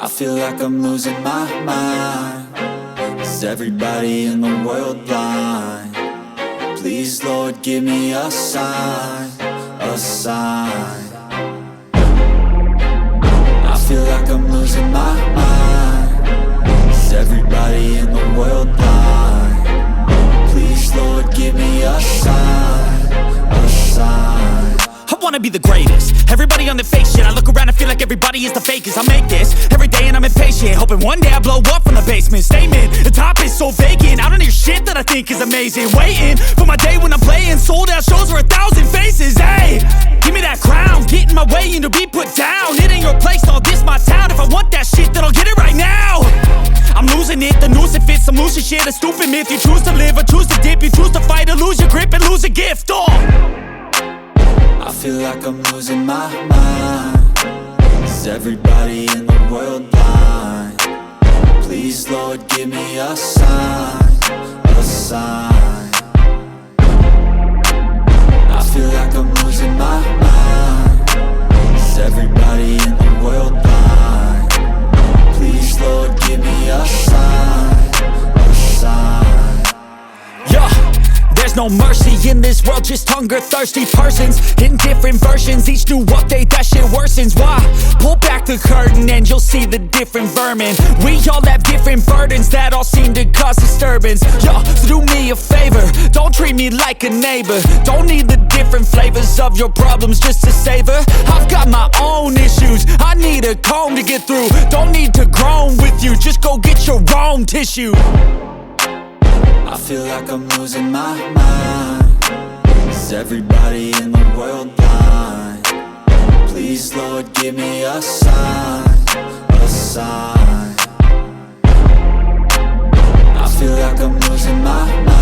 I feel like I'm losing my mind. Is everybody in the world blind? Please, Lord, give me a sign, a sign. I feel like I'm losing my mind. Is everybody in the world blind? Please, Lord, give me a sign, a sign. I wanna be the greatest. Everybody on the fake shit. I look around and feel like everybody is the fakest. I make this every day and I'm impatient, hoping one day I blow up from the basement. Statement, the top is so vacant. I don't hear shit that I think is amazing. Waiting for my day when I'm playing sold out shows for 1,000 faces. Hey, give me that crown, get in my way and to be put down. It ain't your place, all this my town. If I want that shit, then I'll get it right now. I'm losing it, the noose it fits. I'm losing shit, a stupid myth. You choose to live or choose to dip. You choose to fight or lose your grip and lose a gift. I feel like I'm losing my mind. Is everybody in the world blind? Please, Lord, give me a sign, a sign. I feel like I'm losing my mind. Is everybody in the world blind? Please, Lord, give me a sign, a sign. Yeah. There's no mercy in this world, just hunger-thirsty persons in different versions, each new update, that shit worsens. Why? Pull back the curtain and you'll see the different vermin. We all have different burdens that all seem to cause disturbance. Yo, so do me a favor, don't treat me like a neighbor. Don't need the different flavors of your problems just to savor. I've got my own issues, I need a comb to get through. Don't need to groan with you, just go get your own tissue. I feel like I'm losing my mind. Is everybody in the world blind? Please, Lord, give me a sign, a sign. I feel like I'm losing my mind.